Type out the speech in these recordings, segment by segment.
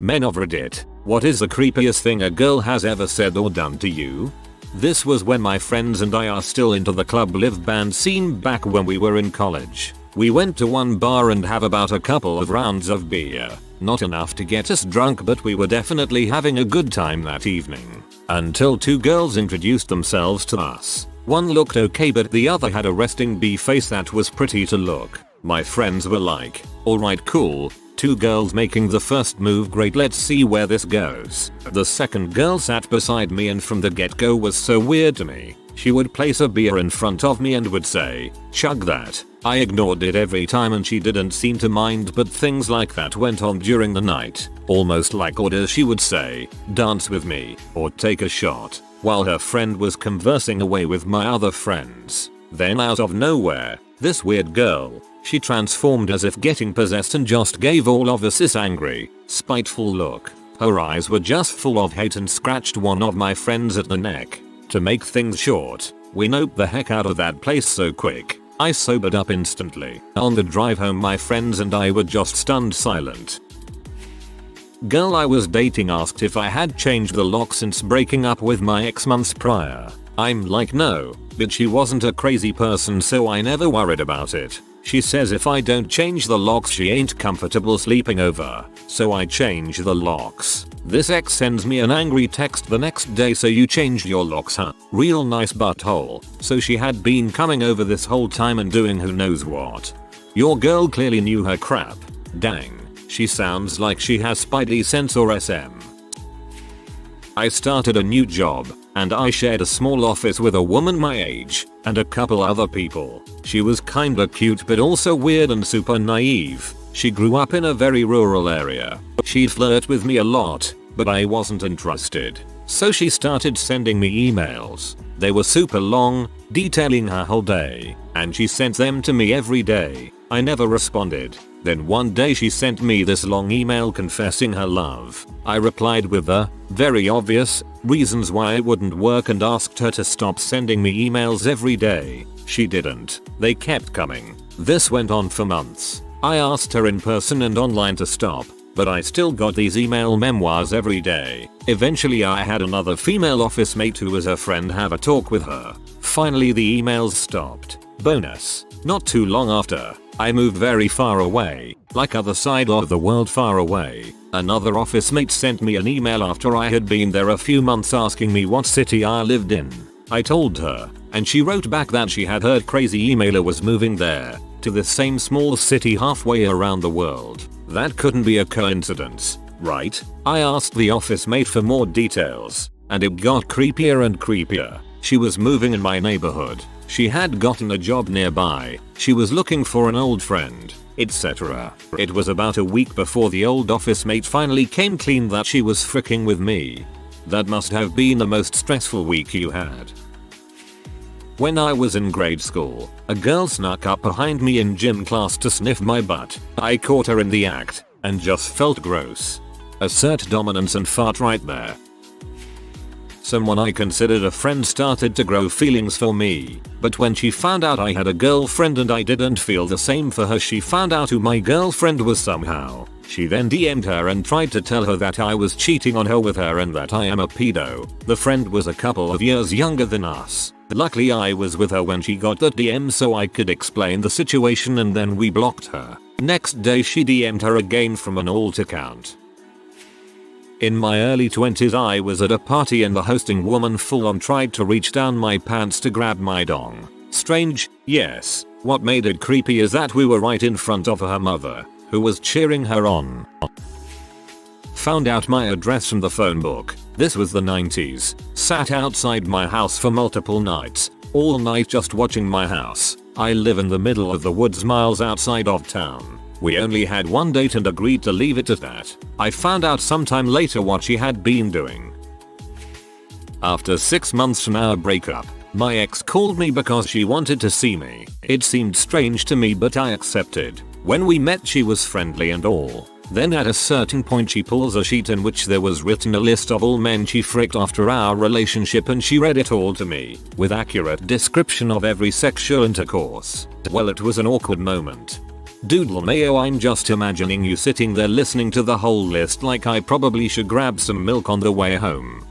Men of Reddit, what is the creepiest thing a girl has ever said or done to you? This was when my friends and I are still into the club live band scene back when we were in college. We went to one bar and have about a couple of rounds of beer. Not enough to get us drunk, but we were definitely having a good time that evening. Until two girls introduced themselves to us. One looked okay, but the other had a resting bee face that was pretty to look. My friends were like, alright, cool. Two girls making the first move, great, let's see where this goes. The second girl sat beside me and from the get-go was so weird to me. She would place a beer in front of me and would say, chug that. I ignored it every time and she didn't seem to mind, but things like that went on during the night. Almost like orders. She would say, dance with me, or take a shot, while her friend was conversing away with my other friends. Then out of nowhere, this weird girl, she transformed as if getting possessed and just gave all of us this angry, spiteful look. Her eyes were just full of hate and scratched one of my friends at the neck. To make things short, we noped the heck out of that place so quick, I sobered up instantly. On the drive home, my friends and I were just stunned silent. Girl I was dating asked if I had changed the lock since breaking up with my ex months prior. I'm like, no, but she wasn't a crazy person, so I never worried about it. She says if I don't change the locks she ain't comfortable sleeping over, so I change the locks. This ex sends me an angry text the next day, so you changed your locks, huh? Real nice butthole. So she had been coming over this whole time and doing who knows what. Your girl clearly knew her crap. Dang, she sounds like she has spidey sense or SM. I started a new job, and I shared a small office with a woman my age, and a couple other people. She was kinda cute but also weird and super naive. She grew up in a very rural area. She'd flirt with me a lot, but I wasn't interested. So she started sending me emails. They were super long, detailing her whole day, and she sent them to me every day. I never responded. Then one day she sent me this long email confessing her love. I replied with the very obvious reasons why it wouldn't work and asked her to stop sending me emails every day. She didn't. They kept coming. This went on for months. I asked her in person and online to stop, but I still got these email memoirs every day. Eventually I had another female office mate who was her friend have a talk with her. Finally the emails stopped. Bonus. Not too long after, I moved very far away, like other side of the world far away. Another office mate sent me an email after I had been there a few months asking me what city I lived in. I told her, and she wrote back that she had heard crazy emailer was moving there, to the same small city halfway around the world. That couldn't be a coincidence, right? I asked the office mate for more details, and it got creepier and creepier. She was moving in my neighborhood. She had gotten a job nearby, she was looking for an old friend, etc. It was about a week before the old office mate finally came clean that she was fricking with me. That must have been the most stressful week you had. When I was in grade school, a girl snuck up behind me in gym class to sniff my butt. I caught her in the act, and just felt gross. Assert dominance and fart right there. Someone I considered a friend started to grow feelings for me, but when she found out I had a girlfriend and I didn't feel the same for her, she found out who my girlfriend was somehow. She then DM'd her and tried to tell her that I was cheating on her with her and that I am a pedo. The friend was a couple of years younger than us. Luckily I was with her when she got that DM so I could explain the situation, and then we blocked her. Next day she DM'd her again from an alt account. In my early 20s I was at a party and the hosting woman full on tried to reach down my pants to grab my dong. Strange, yes. What made it creepy is that we were right in front of her mother, who was cheering her on. Found out my address from the phone book. This was the 90s. Sat outside my house for multiple nights. All night just watching my house. I live in the middle of the woods miles outside of town. We only had one date and agreed to leave it at that. I found out sometime later what she had been doing. After 6 months from our breakup, my ex called me because she wanted to see me. It seemed strange to me but I accepted. When we met she was friendly and all. Then at a certain point she pulls a sheet in which there was written a list of all men she fricked after our relationship, and she read it all to me, with accurate description of every sexual intercourse. Well, it was an awkward moment. Doodle mayo, I'm just imagining you sitting there listening to the whole list like I probably should grab some milk on the way home.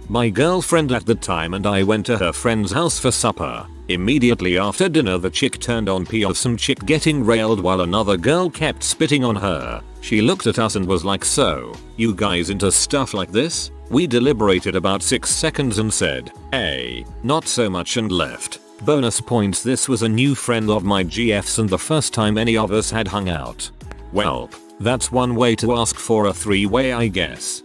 My girlfriend at the time and I went to her friend's house for supper. Immediately after dinner the chick turned on pee of some chick getting railed while another girl kept spitting on her. She looked at us and was like, "So, you guys into stuff like this?" We deliberated about 6 seconds and said, not so much, and left. Bonus points, this was a new friend of my GF's and the first time any of us had hung out. Welp, that's one way to ask for a 3-way, I guess.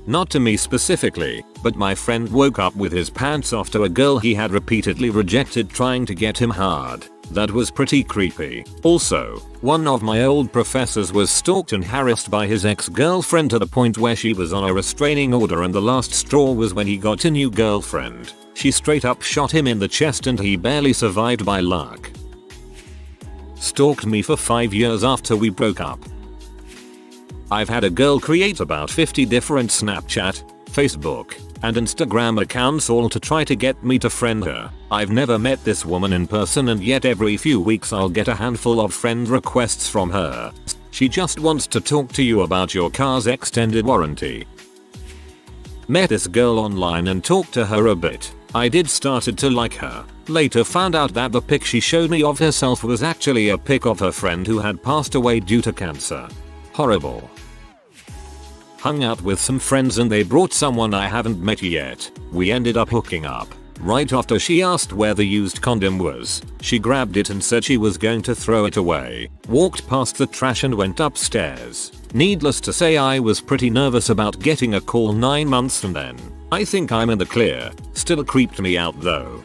Not to me specifically, but my friend woke up with his pants off to a girl he had repeatedly rejected trying to get him hard. That was pretty creepy. Also, one of my old professors was stalked and harassed by his ex-girlfriend to the point where she was on a restraining order, and the last straw was when he got a new girlfriend. She straight up shot him in the chest and he barely survived by luck. Stalked me for 5 years after we broke up. I've had a girl create about 50 different Snapchat, Facebook, and Instagram accounts all to try to get me to friend her. I've never met this woman in person and yet every few weeks I'll get a handful of friend requests from her. She just wants to talk to you about your car's extended warranty. Met this girl online and talked to her a bit. I did started to like her. Later found out that the pic she showed me of herself was actually a pic of her friend who had passed away due to cancer. Horrible. Hung out with some friends and they brought someone I haven't met yet. We ended up hooking up. Right after she asked where the used condom was, she grabbed it and said she was going to throw it away. Walked past the trash and went upstairs. Needless to say, I was pretty nervous about getting a call 9 months from then. I think I'm in the clear. Still creeped me out though.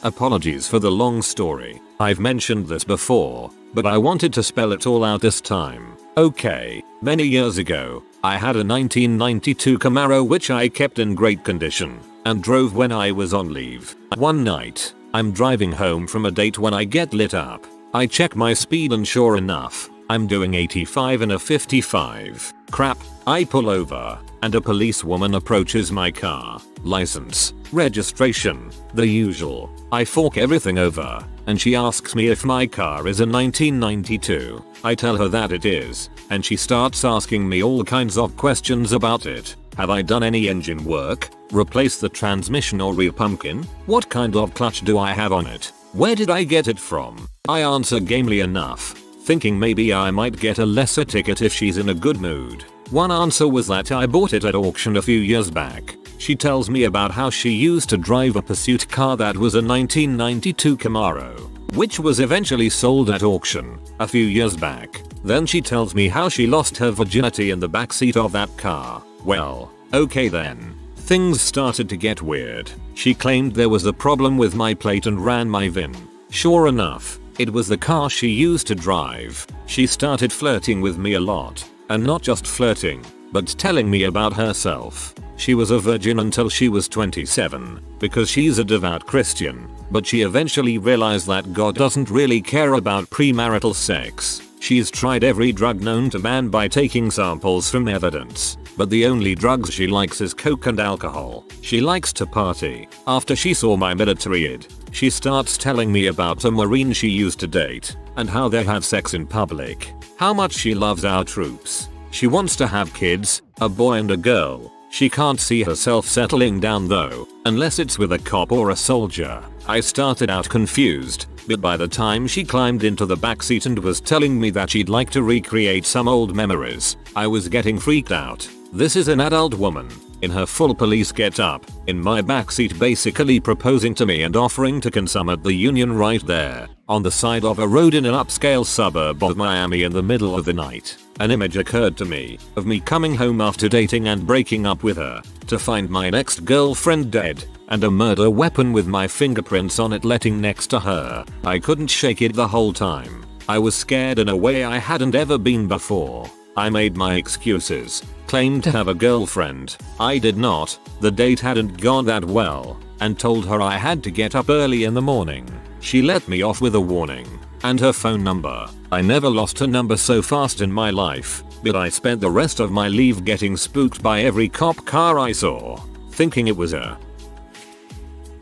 Apologies for the long story. I've mentioned this before, but I wanted to spell it all out this time. Okay, many years ago, I had a 1992 Camaro which I kept in great condition and drove when I was on leave. One night, I'm driving home from a date when I get lit up. I check my speed and sure enough, I'm doing 85 in a 55. Crap, I pull over, and a policewoman approaches my car. License, registration, the usual. I fork everything over, and she asks me if my car is a 1992. I tell her that it is, and she starts asking me all kinds of questions about it. Have I done any engine work? Replace the transmission or re-pumpkin? What kind of clutch do I have on it? Where did I get it from? I answer gamely enough, thinking maybe I might get a lesser ticket if she's in a good mood. One answer was that I bought it at auction a few years back. She tells me about how she used to drive a pursuit car that was a 1992 Camaro, which was eventually sold at auction a few years back. Then she tells me how she lost her virginity in the backseat of that car. Well, okay then. Things started to get weird. She claimed there was a problem with my plate and ran my VIN. Sure enough, it was the car she used to drive. She started flirting with me a lot. And not just flirting, but telling me about herself. She was a virgin until she was 27, because she's a devout Christian, but she eventually realized that God doesn't really care about premarital sex. She's tried every drug known to man by taking samples from evidence, but the only drugs she likes is coke and alcohol. She likes to party. After she saw my military id, she starts telling me about a Marine she used to date, and how they have sex in public. How much she loves our troops. She wants to have kids, a boy and a girl. She can't see herself settling down though, unless it's with a cop or a soldier. I started out confused, but by the time she climbed into the backseat and was telling me that she'd like to recreate some old memories, I was getting freaked out. This is an adult woman, in her full police getup, in my backseat basically proposing to me and offering to consummate the union right there, on the side of a road in an upscale suburb of Miami in the middle of the night. An image occurred to me, of me coming home after dating and breaking up with her, to find my next girlfriend dead, and a murder weapon with my fingerprints on it letting next to her. I couldn't shake it the whole time. I was scared in a way I hadn't ever been before. I made my excuses, claimed to have a girlfriend. I did not, the date hadn't gone that well, and told her I had to get up early in the morning. She let me off with a warning, and her phone number. I never lost her number so fast in my life, but I spent the rest of my leave getting spooked by every cop car I saw, thinking it was her.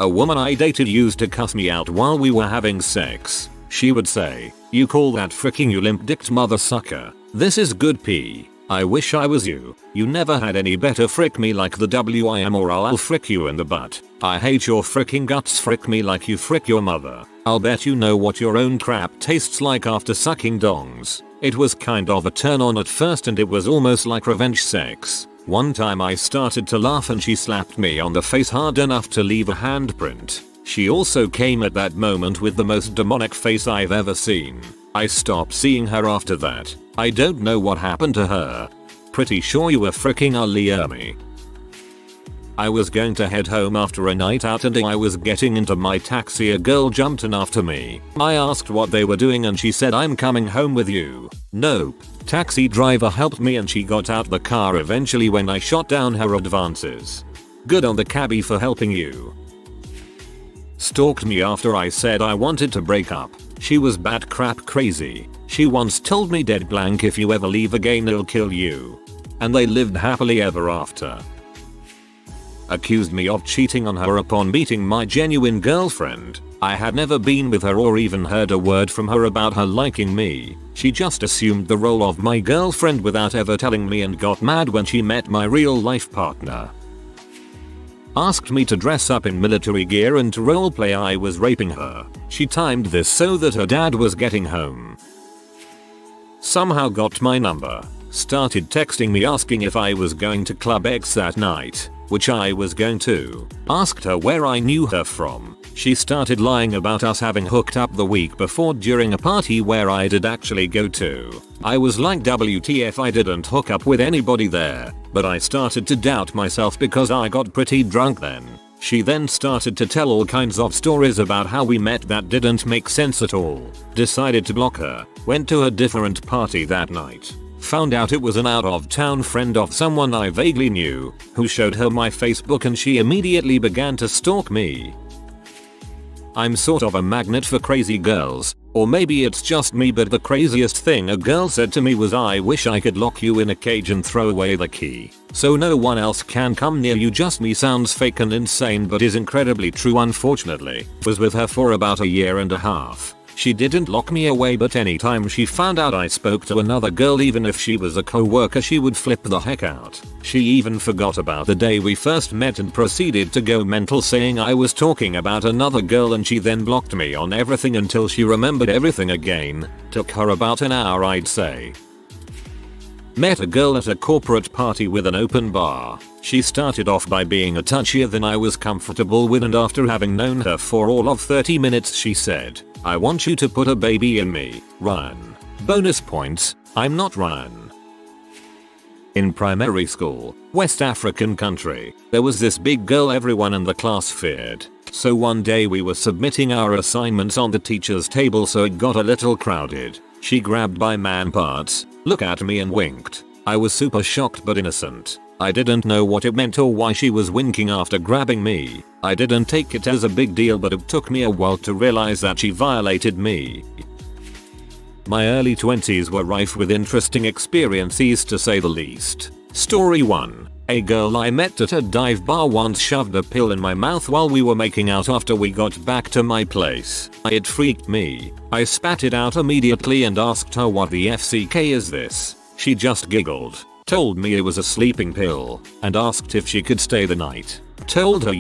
A woman I dated used to cuss me out while we were having sex. She would say, "You call that fricking you limp-dicked mother sucker. This is good pee. I wish I was you. You never had any better, frick me like the WIM or I'll frick you in the butt. I hate your fricking guts, frick me like you frick your mother. I'll bet you know what your own crap tastes like after sucking dongs." It was kind of a turn on at first and it was almost like revenge sex. One time I started to laugh and she slapped me on the face hard enough to leave a handprint. She also came at that moment with the most demonic face I've ever seen. I stopped seeing her after that. I don't know what happened to her. Pretty sure you were fricking me. I was going to head home after a night out and I was getting into my taxi. A girl jumped in after me. I asked what they were doing and she said, "I'm coming home with you." Nope. Taxi driver helped me and she got out the car eventually when I shot down her advances. Good on the cabbie for helping you. Stalked me after I said I wanted to break up. She was bat crap crazy. She once told me dead blank, "If you ever leave again I'll kill you." And they lived happily ever after. Accused me of cheating on her upon meeting my genuine girlfriend. I had never been with her or even heard a word from her about her liking me. She just assumed the role of my girlfriend without ever telling me and got mad when she met my real life partner. Asked me to dress up in military gear and to roleplay I was raping her. She timed this so that her dad was getting home. Somehow got my number. Started texting me asking if I was going to Club X that night, which I was going to. Asked her where I knew her from. She started lying about us having hooked up the week before during a party where I did actually go to. I was like, WTF, I didn't hook up with anybody there, but I started to doubt myself because I got pretty drunk then. She then started to tell all kinds of stories about how we met that didn't make sense at all. Decided to block her. Went to a different party that night. Found out it was an out-of-town friend of someone I vaguely knew, who showed her my Facebook and she immediately began to stalk me. I'm sort of a magnet for crazy girls, or maybe it's just me, but the craziest thing a girl said to me was, "I wish I could lock you in a cage and throw away the key, so no one else can come near you." Just me sounds fake and insane but is incredibly true. Unfortunately, was with her for about a year and a half. She didn't lock me away, but anytime she found out I spoke to another girl, even if she was a co-worker, she would flip the heck out. She even forgot about the day we first met and proceeded to go mental saying I was talking about another girl, and she then blocked me on everything until she remembered everything again. Took her about an hour, I'd say. Met a girl at a corporate party with an open bar. She started off by being a touchier than I was comfortable with, and after having known her for all of 30 minutes she said, "I want you to put a baby in me, Ryan." Bonus points, I'm not Ryan. In primary school, West African country, there was this big girl everyone in the class feared. So one day we were submitting our assignments on the teacher's table, so it got a little crowded. She grabbed my man parts, looked at me and winked. I was super shocked but innocent. I didn't know what it meant or why she was winking after grabbing me. I didn't take it as a big deal, but it took me a while to realize that she violated me. My early 20s were rife with interesting experiences to say the least. Story 1. A girl I met at a dive bar once shoved a pill in my mouth while we were making out after we got back to my place. It freaked me. I spat it out immediately and asked her, "What the FCK is this?" She just giggled, told me it was a sleeping pill, and asked if she could stay the night. Told her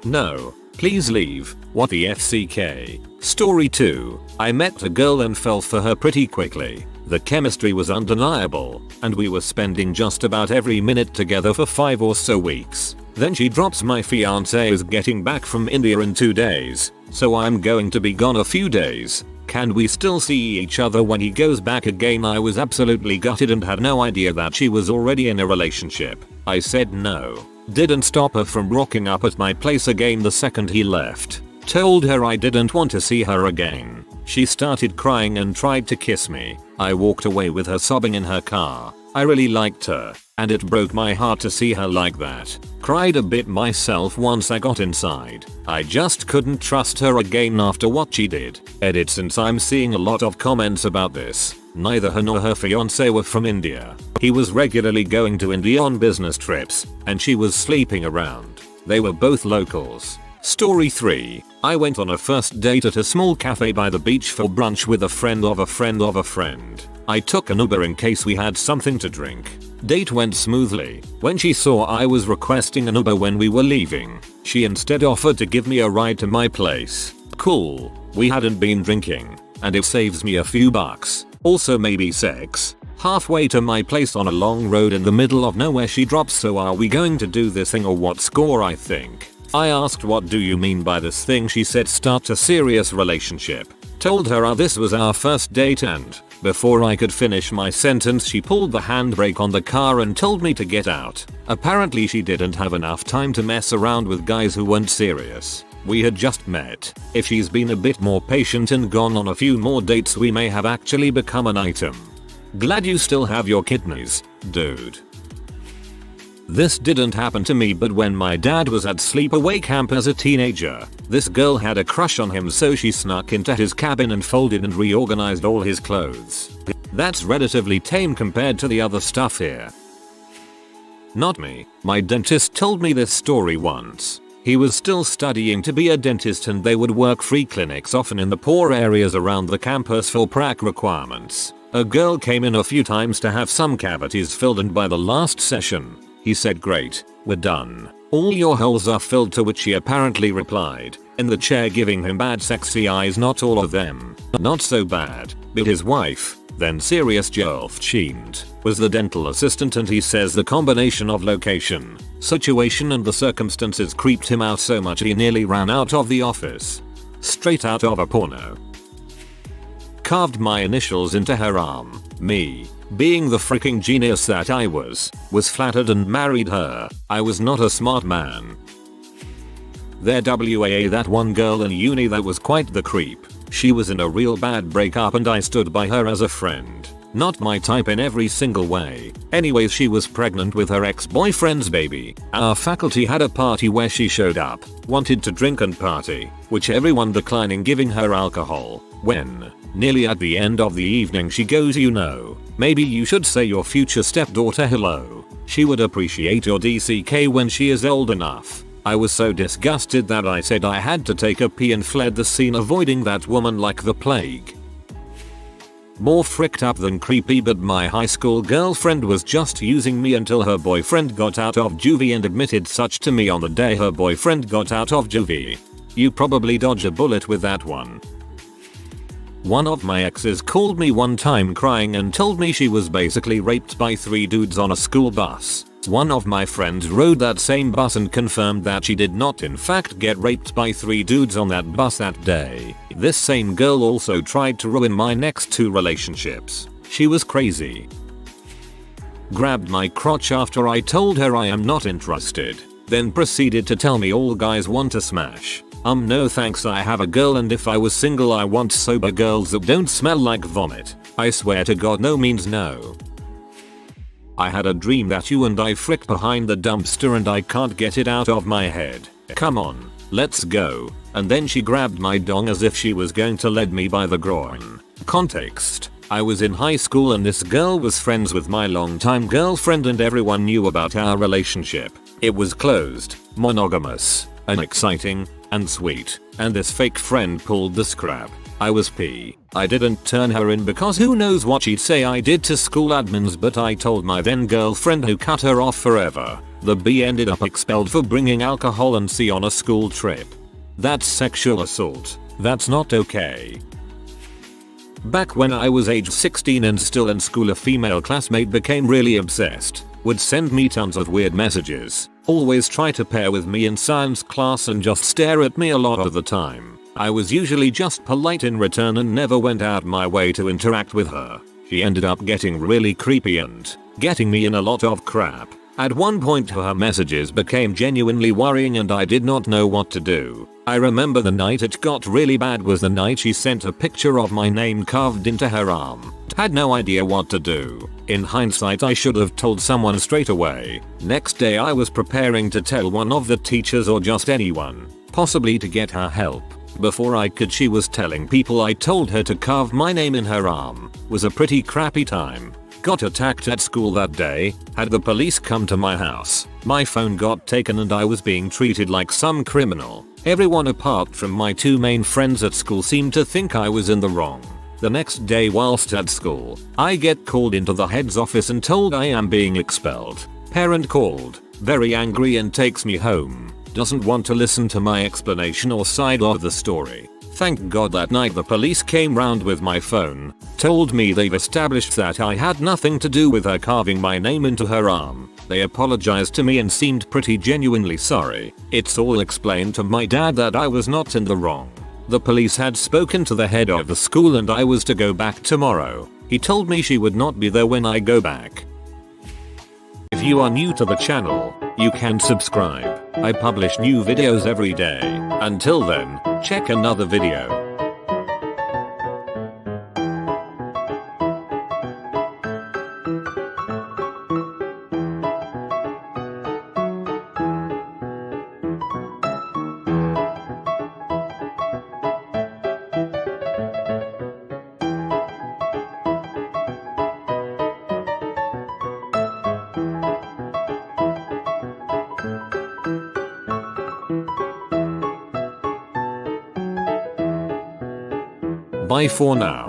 no, please leave. What the FCK? Story 2. I met a girl and fell for her pretty quickly. The chemistry was undeniable, and we were spending just about every minute together for 5 or so weeks. Then she drops, "My fiance is getting back from India in 2 days, so I'm going to be gone a few days. Can we still see each other when he goes back again?" I was absolutely gutted and had no idea that she was already in a relationship. I said no. Didn't stop her from rocking up at my place again the second he left. Told her I didn't want to see her again. She started crying and tried to kiss me. I walked away with her sobbing in her car. I really liked her, and it broke my heart to see her like that. Cried a bit myself once I got inside. I just couldn't trust her again after what she did. Edit: since I'm seeing a lot of comments about this, neither her nor her fiance were from India. He was regularly going to India on business trips, and she was sleeping around. They were both locals. Story 3. I went on a first date at a small cafe by the beach for brunch with a friend of a friend of a friend. I took an Uber in case we had something to drink. Date went smoothly. When she saw I was requesting an Uber when we were leaving, she instead offered to give me a ride to my place. Cool. We hadn't been drinking, and it saves me a few bucks. Also maybe sex. Halfway to my place on a long road in the middle of nowhere she drops, so are we going to do this thing or what? Score I think. I asked what do you mean by this thing? She said start a serious relationship. Told her this was our first date and before I could finish my sentence she pulled the handbrake on the car and told me to get out. Apparently she didn't have enough time to mess around with guys who weren't serious. We had just met. If she's been a bit more patient and gone on a few more dates we may have actually become an item. Glad you still have your kidneys, dude. This didn't happen to me, but when my dad was at sleepaway camp as a teenager, this girl had a crush on him, so she snuck into his cabin and folded and reorganized all his clothes. That's relatively tame compared to the other stuff here. Not me. My dentist told me this story once. He was still studying to be a dentist and they would work free clinics often in the poor areas around the campus for prac requirements. A girl came in a few times to have some cavities filled, and by the last session, he said, "Great, we're done. All your holes are filled," to which he apparently replied, in the chair giving him bad sexy eyes, "Not all of them. Not so bad." But his wife, then serious girlfriend, was the dental assistant, and he says the combination of location, situation and the circumstances creeped him out so much he nearly ran out of the office. Straight out of a porno. Carved my initials into her arm. Me, being the freaking genius that I was flattered and married her. I was not a smart man. There WAA, that one girl in uni that was quite the creep. She was in a real bad breakup and I stood by her as a friend. Not my type in every single way. Anyways, she was pregnant with her ex-boyfriend's baby. Our faculty had a party where she showed up, wanted to drink and party, which everyone declining giving her alcohol. When, nearly at the end of the evening, she goes, "You know, maybe you should say your future stepdaughter hello. She would appreciate your DCK when she is old enough." I was so disgusted that I said I had to take a pee and fled the scene, avoiding that woman like the plague. More fricked up than creepy, but my high school girlfriend was just using me until her boyfriend got out of juvie and admitted such to me on the day her boyfriend got out of juvie. You probably dodge a bullet with that one. One of my exes called me one time crying and told me she was basically raped by 3 dudes on a school bus. One of my friends rode that same bus and confirmed that she did not in fact get raped by 3 dudes on that bus that day. This same girl also tried to ruin my next 2 relationships. She was crazy. Grabbed my crotch after I told her I am not interested, then proceeded to tell me all guys want to smash. No thanks, I have a girl, and if I was single I want sober girls that don't smell like vomit. I swear to God no means no. I had a dream that you and I fricked behind the dumpster and I can't get it out of my head. Come on, let's go. And then she grabbed my dong as if she was going to lead me by the groin. Context: I was in high school and this girl was friends with my longtime girlfriend and everyone knew about our relationship. It was closed, monogamous, unexciting, and sweet, and this fake friend pulled the scrap. I was P. I didn't turn her in because who knows what she'd say I did to school admins, but I told my then girlfriend, who cut her off forever. The B ended up expelled for bringing alcohol and C on a school trip. That's sexual assault. That's not okay. Back when I was age 16 and still in school, a female classmate became really obsessed. Would send me tons of weird messages. Always try to pair with me in science class and just stare at me a lot of the time. I was usually just polite in return and never went out my way to interact with her. She ended up getting really creepy and getting me in a lot of crap. At one point her messages became genuinely worrying and I did not know what to do. I remember the night it got really bad was the night she sent a picture of my name carved into her arm. Had no idea what to do. In hindsight I should have told someone straight away. Next day I was preparing to tell one of the teachers or just anyone, possibly to get her help. Before I could, she was telling people I told her to carve my name in her arm. Was a pretty crappy time. got attacked at school that day. Had the police come to my house, my phone got taken and I was being treated like some criminal. Everyone apart from my 2 main friends at school seemed to think I was in the wrong. The next day whilst at school, I get called into the head's office and told I am being expelled. Parent called, very angry, and takes me home. Doesn't want to listen to my explanation or side of the story. Thank God that night the police came round with my phone, told me they've established that I had nothing to do with her carving my name into her arm. They apologized to me and seemed pretty genuinely sorry. It's all explained to my dad that I was not in the wrong. The police had spoken to the head of the school and I was to go back tomorrow. He told me she would not be there when I go back. If you are new to the channel, you can subscribe. I publish new videos every day. Until then, check another video. Bye for now.